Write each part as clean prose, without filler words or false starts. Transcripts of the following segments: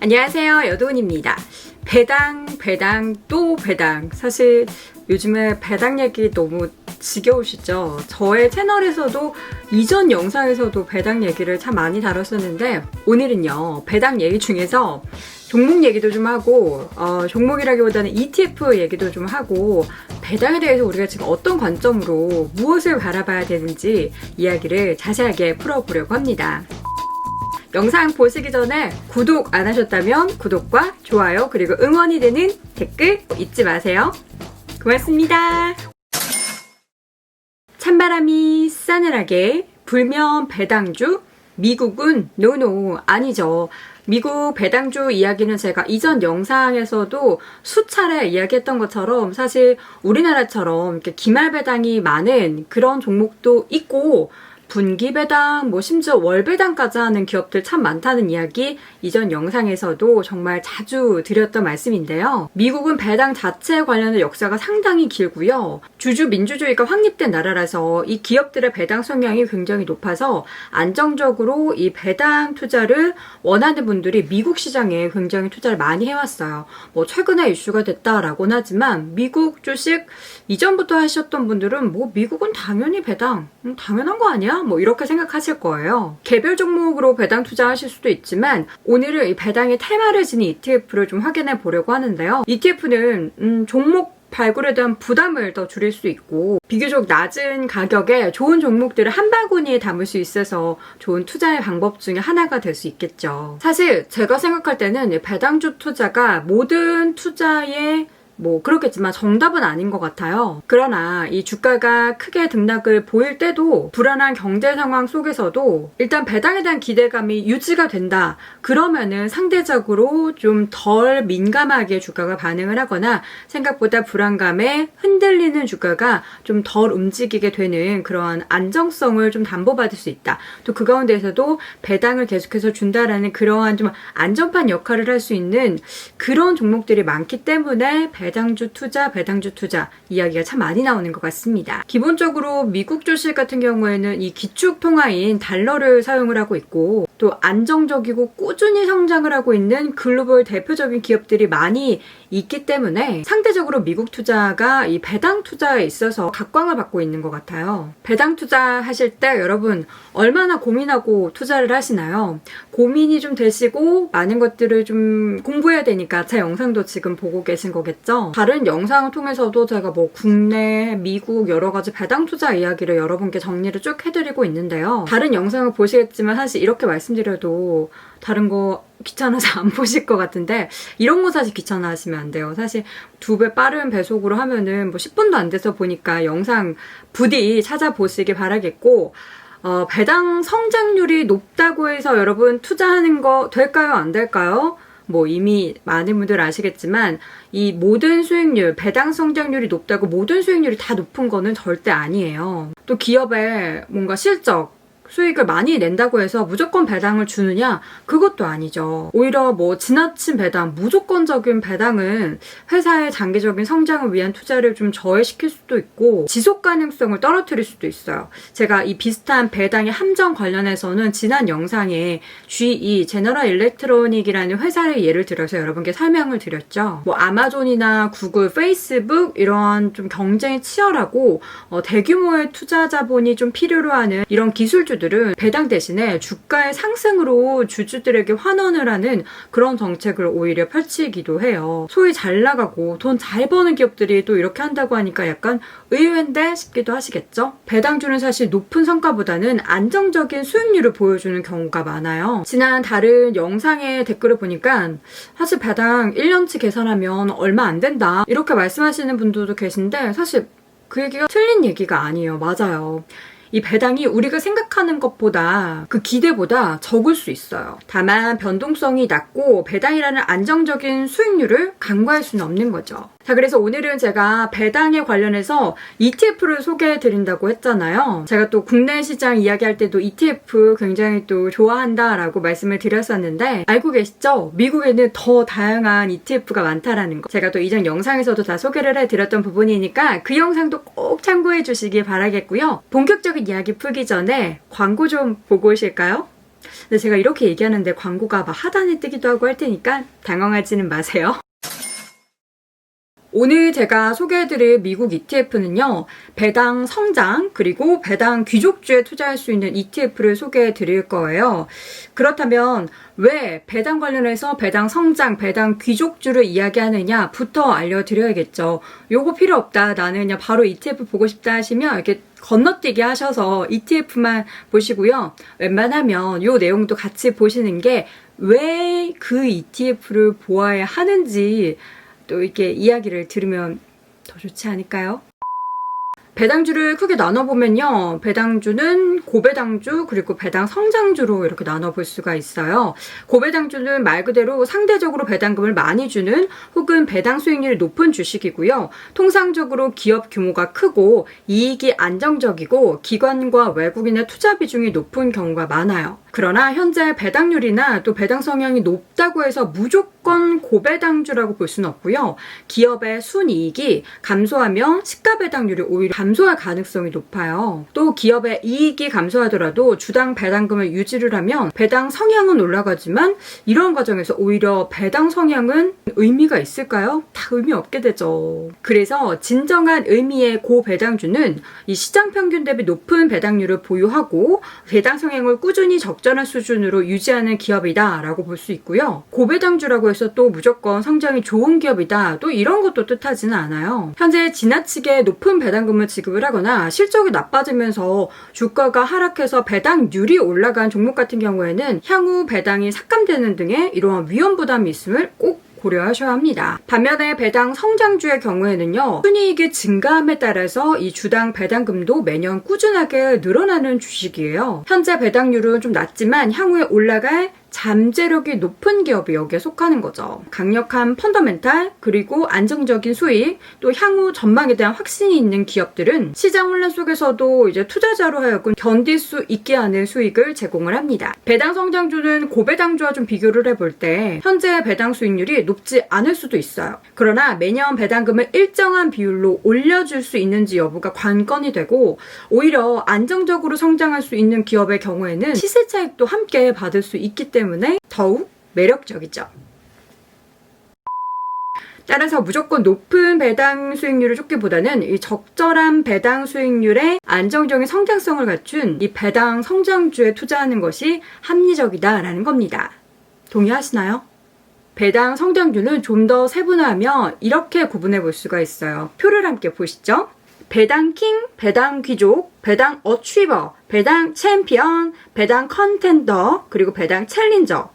안녕하세요, 여도은입니다. 배당, 또 배당. 사실 요즘에 배당 얘기 너무 지겨우시죠? 저의 채널에서도 이전 영상에서도 배당 얘기를 참 많이 다뤘었는데 오늘은요, 배당 얘기 중에서 종목 얘기도 좀 하고 종목이라기보다는 ETF 얘기도 좀 하고 배당에 대해서 우리가 지금 어떤 관점으로 무엇을 바라봐야 되는지 이야기를 자세하게 풀어보려고 합니다. 영상 보시기 전에 구독 안 하셨다면 구독과 좋아요 그리고 응원이 되는 댓글 잊지 마세요. 고맙습니다. 찬바람이 싸늘하게 불면 배당주? 미국은 노노 아니죠. 미국 배당주 이야기는 제가 이전 영상에서도 수차례 이야기했던 것처럼 사실 우리나라처럼 이렇게 기말 배당이 많은 그런 종목도 있고 분기 배당, 심지어 월 배당까지 하는 기업들 참 많다는 이야기 이전 영상에서도 정말 자주 드렸던 말씀인데요. 미국은 배당 자체에 관련된 역사가 상당히 길고요. 주주 민주주의가 확립된 나라라서 이 기업들의 배당 성향이 굉장히 높아서 안정적으로 이 배당 투자를 원하는 분들이 미국 시장에 굉장히 투자를 많이 해왔어요. 최근에 이슈가 됐다라고는 하지만 미국 주식 이전부터 하셨던 분들은 미국은 당연히 배당, 당연한 거 아니야? 이렇게 생각하실 거예요. 개별 종목으로 배당 투자하실 수도 있지만 오늘은 이 배당의 테마를 지닌 ETF를 좀 확인해 보려고 하는데요. ETF는 종목 발굴에 대한 부담을 더 줄일 수 있고 비교적 낮은 가격에 좋은 종목들을 한 바구니에 담을 수 있어서 좋은 투자의 방법 중에 하나가 될 수 있겠죠. 사실 제가 생각할 때는 배당주 투자가 모든 투자의 그렇겠지만 정답은 아닌 것 같아요. 그러나 이 주가가 크게 등락을 보일 때도 불안한 경제 상황 속에서도 일단 배당에 대한 기대감이 유지가 된다. 그러면은 상대적으로 좀 덜 민감하게 주가가 반응을 하거나 생각보다 불안감에 흔들리는 주가가 좀 덜 움직이게 되는 그런 안정성을 좀 담보받을 수 있다. 또 그 가운데에서도 배당을 계속해서 준다라는 그러한 좀 안전판 역할을 할 수 있는 그런 종목들이 많기 때문에 배당주 투자 이야기가 참 많이 나오는 것 같습니다. 기본적으로 미국 주식 같은 경우에는 이 기축 통화인 달러를 사용을 하고 있고 또 안정적이고 꾸준히 성장을 하고 있는 글로벌 대표적인 기업들이 많이 있기 때문에 상대적으로 미국 투자가 이 배당 투자에 있어서 각광을 받고 있는 것 같아요. 배당 투자하실 때 여러분 얼마나 고민하고 투자를 하시나요? 고민이 좀 되시고 많은 것들을 좀 공부해야 되니까 제 영상도 지금 보고 계신 거겠죠? 다른 영상을 통해서도 제가 국내, 미국 여러 가지 배당 투자 이야기를 여러분께 정리를 쭉 해드리고 있는데요. 다른 영상을 보시겠지만 사실 이렇게 말씀드려도 다른 거 귀찮아서 안 보실 것 같은데 이런 거 사실 귀찮아 하시면 안 돼요. 사실 2배 빠른 배속으로 하면은 10분도 안 돼서 보니까 영상 부디 찾아보시길 바라겠고 배당 성장률이 높다고 해서 여러분 투자하는 거 될까요? 안 될까요? 이미 많은 분들 아시겠지만 이 모든 수익률, 배당 성장률이 높다고 모든 수익률이 다 높은 거는 절대 아니에요. 또 기업의 뭔가 실적, 수익을 많이 낸다고 해서 무조건 배당을 주느냐? 그것도 아니죠. 오히려 지나친 배당, 무조건적인 배당은 회사의 장기적인 성장을 위한 투자를 좀 저해시킬 수도 있고 지속 가능성을 떨어뜨릴 수도 있어요. 제가 이 비슷한 배당의 함정 관련해서는 지난 영상에 GE, 제너럴 일렉트로닉이라는 회사를 예를 들어서 여러분께 설명을 드렸죠. 아마존이나 구글, 페이스북 이런 좀 경쟁이 치열하고 대규모의 투자 자본이 좀 필요로 하는 이런 기술주 들은 배당 대신에 주가의 상승으로 주주들에게 환원을 하는 그런 정책을 오히려 펼치기도 해요. 소위 잘 나가고 돈 잘 버는 기업들이 또 이렇게 한다고 하니까 약간 의외인데 싶기도 하시겠죠? 배당주는 사실 높은 성과보다는 안정적인 수익률을 보여주는 경우가 많아요. 지난 다른 영상의 댓글을 보니까 사실 배당 1년치 계산하면 얼마 안 된다 이렇게 말씀하시는 분들도 계신데 사실 그 얘기가 틀린 얘기가 아니에요. 맞아요. 이 배당이 우리가 생각하는 것보다 그 기대보다 적을 수 있어요. 다만 변동성이 낮고 배당이라는 안정적인 수익률을 간과할 수는 없는 거죠. 자, 그래서 오늘은 제가 배당에 관련해서 ETF를 소개해드린다고 했잖아요. 제가 또 국내 시장 이야기할 때도 ETF 굉장히 또 좋아한다라고 말씀을 드렸었는데 알고 계시죠? 미국에는 더 다양한 ETF가 많다라는 거. 제가 또 이전 영상에서도 다 소개를 해드렸던 부분이니까 그 영상도 꼭 참고해 주시길 바라겠고요. 본격적인 이야기 풀기 전에 광고 좀 보고 오실까요? 근데 제가 이렇게 얘기하는데 광고가 막 하단에 뜨기도 하고 할 테니까 당황하지는 마세요. 오늘 제가 소개해드릴 미국 ETF는요, 배당 성장 그리고 배당 귀족주에 투자할 수 있는 ETF를 소개해드릴 거예요. 그렇다면 왜 배당 관련해서 배당 성장, 배당 귀족주를 이야기하느냐부터 알려드려야겠죠. 요거 필요 없다, 나는 그냥 바로 ETF 보고 싶다 하시면 이렇게 건너뛰기 하셔서 ETF만 보시고요. 웬만하면 요 내용도 같이 보시는 게 왜 그 ETF를 보아야 하는지 또 이렇게 이야기를 들으면 더 좋지 않을까요? 배당주를 크게 나눠보면요. 배당주는 고배당주 그리고 배당 성장주로 이렇게 나눠볼 수가 있어요. 고배당주는 말 그대로 상대적으로 배당금을 많이 주는 혹은 배당 수익률이 높은 주식이고요. 통상적으로 기업 규모가 크고 이익이 안정적이고 기관과 외국인의 투자 비중이 높은 경우가 많아요. 그러나 현재 배당률이나 또 배당 성향이 높다고 해서 무조건 고배당주라고 볼 수는 없고요. 기업의 순이익이 감소하면 시가 배당률이 오히려 감소할 가능성이 높아요. 또 기업의 이익이 감소하더라도 주당 배당금을 유지를 하면 배당 성향은 올라가지만 이런 과정에서 오히려 배당 성향은 의미가 있을까요? 다 의미 없게 되죠. 그래서 진정한 의미의 고배당주는 이 시장 평균 대비 높은 배당률을 보유하고 배당 성향을 꾸준히 적절한 수준으로 유지하는 기업이다 라고 볼 수 있고요. 고배당주라고 해서 또 무조건 성장이 좋은 기업이다, 또 이런 것도 뜻하지는 않아요. 현재 지나치게 높은 배당금을 지급을 하거나 실적이 나빠지면서 주가가 하락해서 배당률이 올라간 종목 같은 경우에는 향후 배당이 삭감되는 등의 이러한 위험 부담이 있음을 꼭 고려하셔야 합니다. 반면에 배당 성장주의 경우에는요, 순이익이 증가함에 따라서 이 주당 배당금도 매년 꾸준하게 늘어나는 주식이에요. 현재 배당률은 좀 낮지만 향후에 올라갈 잠재력이 높은 기업이 여기에 속하는 거죠. 강력한 펀더멘탈 그리고 안정적인 수익, 또 향후 전망에 대한 확신이 있는 기업들은 시장 혼란 속에서도 이제 투자자로 하여금 견딜 수 있게 하는 수익을 제공을 합니다. 배당 성장주는 고배당주와 좀 비교를 해볼 때 현재 배당 수익률이 높지 않을 수도 있어요. 그러나 매년 배당금을 일정한 비율로 올려줄 수 있는지 여부가 관건이 되고, 오히려 안정적으로 성장할 수 있는 기업의 경우에는 시세 차익도 함께 받을 수 있기 때문에 더욱 매력적이죠. 따라서 무조건 높은 배당 수익률을 쫓기보다는 이 적절한 배당 수익률에 안정적인 성장성을 갖춘 이 배당 성장주에 투자하는 것이 합리적이다라는 겁니다. 동의하시나요? 배당 성장주는 좀 더 세분화하면 이렇게 구분해 볼 수가 있어요. 표를 함께 보시죠. 배당 킹, 배당 귀족, 배당 어취버, 배당 챔피언, 배당 컨텐더, 그리고 배당 챌린저.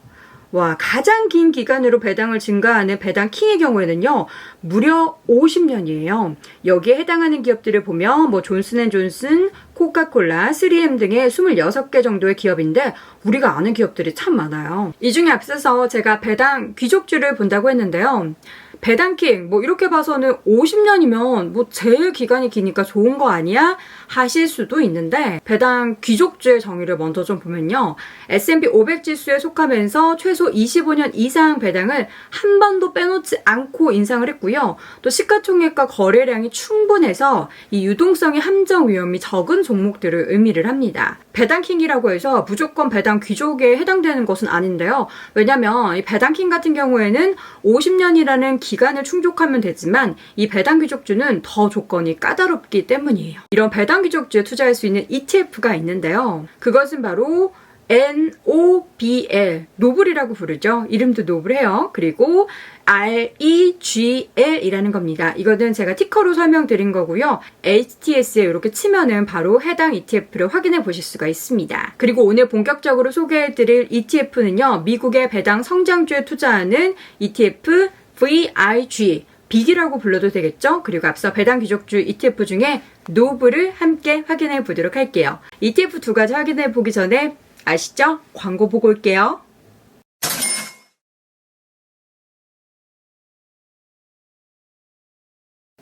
와, 가장 긴 기간으로 배당을 증가하는 배당 킹의 경우에는요, 무려 50년이에요. 여기에 해당하는 기업들을 보면 뭐 존슨앤존슨, 코카콜라, 3M 등의 26개 정도의 기업인데 우리가 아는 기업들이 참 많아요. 이 중에 앞서서 제가 배당 귀족주를 본다고 했는데요. 배당킹 뭐 이렇게 봐서는 50년이면 뭐 제일 기간이 기니까 좋은 거 아니야? 하실 수도 있는데, 배당 귀족주의 정의를 먼저 좀 보면요, S&P 500 지수에 속하면서 최소 25년 이상 배당을 한 번도 빼놓지 않고 인상을 했고요. 또 시가총액과 거래량이 충분해서 이 유동성의 함정 위험이 적은 종목들을 의미를 합니다. 배당킹이라고 해서 무조건 배당 귀족에 해당되는 것은 아닌데요. 왜냐면 이 배당킹 같은 경우에는 50년이라는 기간을 충족하면 되지만 이 배당 귀족주는 더 조건이 까다롭기 때문이에요. 이런 배당 귀족주에 투자할 수 있는 ETF가 있는데요. 그것은 바로 NOBL, 노블이라고 부르죠. 이름도 노블해요. 그리고 REGL이라는 겁니다. 이거는 제가 티커로 설명드린 거고요. HTS에 이렇게 치면은 바로 해당 ETF를 확인해 보실 수가 있습니다. 그리고 오늘 본격적으로 소개해드릴 ETF는요, 미국의 배당 성장주에 투자하는 ETF VIG, 빅이라고 불러도 되겠죠? 그리고 앞서 배당 귀족주 ETF 중에 노블을 함께 확인해 보도록 할게요. ETF 두 가지 확인해 보기 전에 아시죠? 광고 보고 올게요.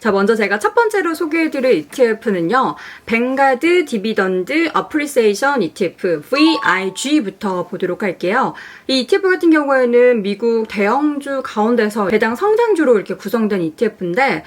자, 먼저 제가 첫 번째로 소개해드릴 ETF는요. 뱅가드 디비던드 어프리세이션 ETF VIG부터 보도록 할게요. 이 ETF 같은 경우에는 미국 대형주 가운데서 배당 성장주로 이렇게 구성된 ETF인데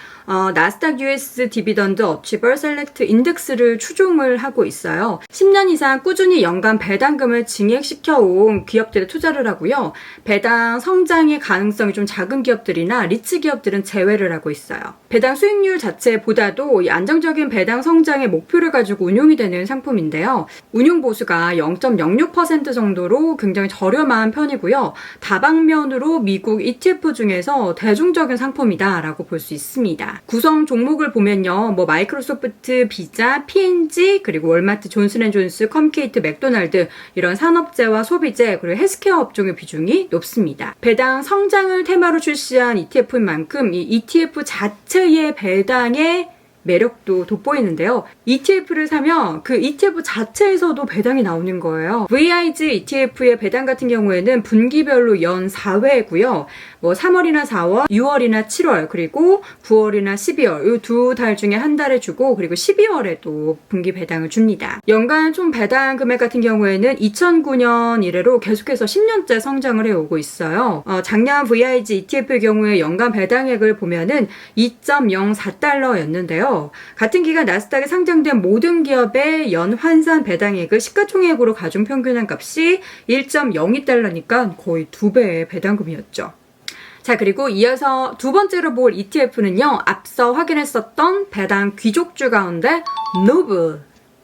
나스닥 US 디비던드 어치벌 셀렉트 인덱스를 추종을 하고 있어요. 10년 이상 꾸준히 연간 배당금을 증액시켜온 기업들에 투자를 하고요. 배당 성장의 가능성이 좀 작은 기업들이나 리츠 기업들은 제외를 하고 있어요. 배당 수익률 자체보다도 이 안정적인 배당 성장의 목표를 가지고 운용이 되는 상품인데요. 운용 보수가 0.06% 정도로 굉장히 저렴한 편이고요. 다방면으로 미국 ETF 중에서 대중적인 상품이다라고 볼 수 있습니다. 구성 종목을 보면요. 마이크로소프트, 비자, P&G, 그리고 월마트, 존슨앤존스, 컴케이트, 맥도날드 이런 산업재와 소비재, 그리고 헬스케어 업종의 비중이 높습니다. 배당 성장을 테마로 출시한 ETF인 만큼 이 ETF 자체의 배당의 매력도 돋보이는데요. ETF를 사면 그 ETF 자체에서도 배당이 나오는 거예요. VIG ETF의 배당 같은 경우에는 분기별로 연 4회고요. 3월이나 4월, 6월이나 7월, 그리고 9월이나 12월 이 두 달 중에 한 달에 주고 그리고 12월에도 분기 배당을 줍니다. 연간 총 배당 금액 같은 경우에는 2009년 이래로 계속해서 10년째 성장을 해오고 있어요. 작년 VIG ETF의 경우에 연간 배당액을 보면은 2.04달러였는데요. 같은 기간 나스닥에 상장된 모든 기업의 연 환산 배당액을 시가총액으로 가중 평균한 값이 1.02달러니까 거의 2배의 배당금이었죠. 자, 그리고 이어서 두 번째로 볼 ETF는요. 앞서 확인했었던 배당 귀족주 가운데 노블.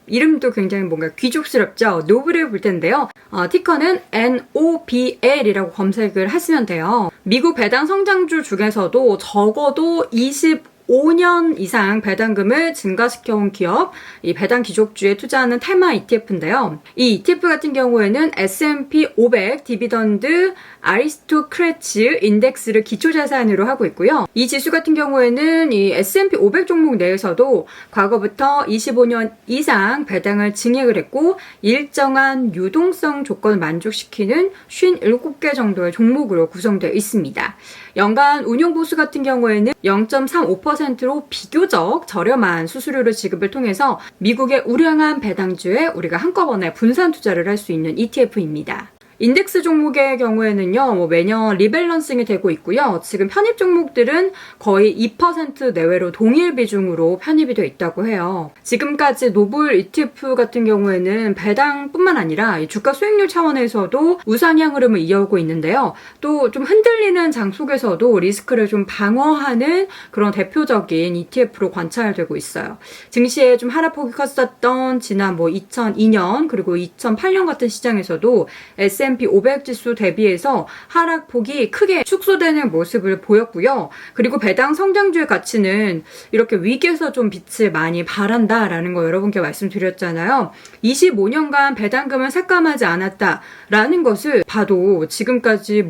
이름도 굉장히 뭔가 귀족스럽죠. 노블을 볼 텐데요. 티커는 NOBL이라고 검색을 하시면 돼요. 미국 배당 성장주 중에서도 적어도 25년 이상 배당금을 증가시켜온 기업, 이 배당 귀족주에 투자하는 테마 ETF인데요. 이 ETF 같은 경우에는 S&P 500 디비던드 아리스토크래츠 인덱스를 기초자산으로 하고 있고요. 이 지수 같은 경우에는 이 S&P 500 종목 내에서도 과거부터 25년 이상 배당을 증액을 했고 일정한 유동성 조건을 만족시키는 57개 정도의 종목으로 구성되어 있습니다. 연간 운용보수 같은 경우에는 0.35%로 비교적 저렴한 수수료를 지급을 통해서 미국의 우량한 배당주에 우리가 한꺼번에 분산 투자를 할 수 있는 ETF입니다. 인덱스 종목의 경우에는요, 매년 리밸런싱이 되고 있고요. 지금 편입 종목들은 거의 2% 내외로 동일 비중으로 편입이 되어 있다고 해요. 지금까지 노블 ETF 같은 경우에는 배당뿐만 아니라 이 주가 수익률 차원에서도 우상향 흐름을 이어오고 있는데요. 또 좀 흔들리는 장 속에서도 리스크를 좀 방어하는 그런 대표적인 ETF로 관찰되고 있어요. 증시에 좀 하락폭이 컸었던 지난 2002년 그리고 2008년 같은 시장에서도 S&P 500 지수 대비해서 하락폭이 크게 축소되는 모습을 보였고요. 그리고 배당 성장주의 가치는 이렇게 위기에서 좀 빛을 많이 발한다라는 거 여러분께 말씀드렸잖아요. 25년간 배당금을 삭감하지 않았다라는 것을 봐도 지금까지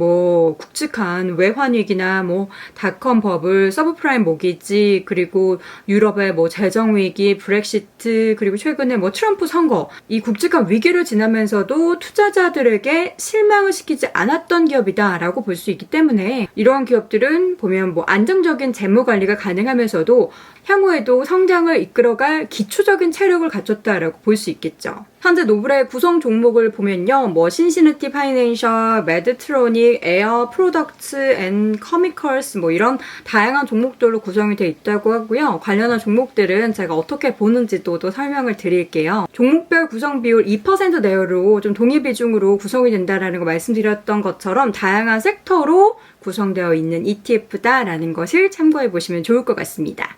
굵직한 외환위기나 닷컴 버블, 서브프라임 모기지, 그리고 유럽의 재정위기, 브렉시트, 그리고 최근에 트럼프 선거, 이 굵직한 위기를 지나면서도 투자자들에게 실망을 시키지 않았던 기업이다라고 볼 수 있기 때문에 이러한 기업들은 보면 안정적인 재무 관리가 가능하면서도 향후에도 성장을 이끌어갈 기초적인 체력을 갖췄다라고 볼 수 있겠죠. 현재 노블의 구성 종목을 보면요. 신시내티 파이낸셜, 메드트로닉, 에어, 프로덕츠 앤 커미컬스 이런 다양한 종목들로 구성이 되어 있다고 하고요. 관련한 종목들은 제가 어떻게 보는지도 또 설명을 드릴게요. 종목별 구성 비율 2% 내외로 좀 동일 비중으로 구성이 된다라는 거 말씀드렸던 것처럼 다양한 섹터로 구성되어 있는 ETF다라는 것을 참고해 보시면 좋을 것 같습니다.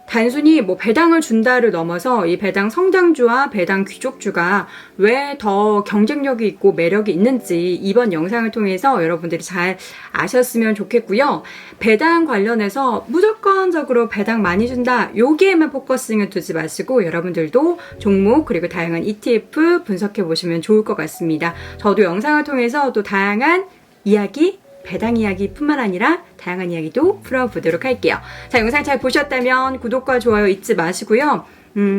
단순히 배당을 준다를 넘어서 이 배당 성장주와 배당 귀족주가 왜 더 경쟁력이 있고 매력이 있는지 이번 영상을 통해서 여러분들이 잘 아셨으면 좋겠고요. 배당 관련해서 무조건적으로 배당 많이 준다 여기에만 포커싱을 두지 마시고 여러분들도 종목 그리고 다양한 ETF 분석해 보시면 좋을 것 같습니다. 저도 영상을 통해서 또 다양한 이야기 배당 이야기뿐만 아니라 다양한 이야기도 풀어보도록 할게요. 자, 영상 잘 보셨다면 구독과 좋아요 잊지 마시고요.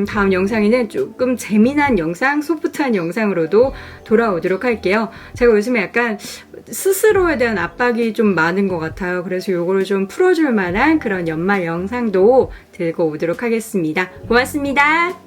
다음 영상에는 조금 재미난 영상, 소프트한 영상으로도 돌아오도록 할게요. 제가 요즘에 약간 스스로에 대한 압박이 좀 많은 것 같아요. 그래서 요거를 좀 풀어줄 만한 그런 연말 영상도 들고 오도록 하겠습니다. 고맙습니다.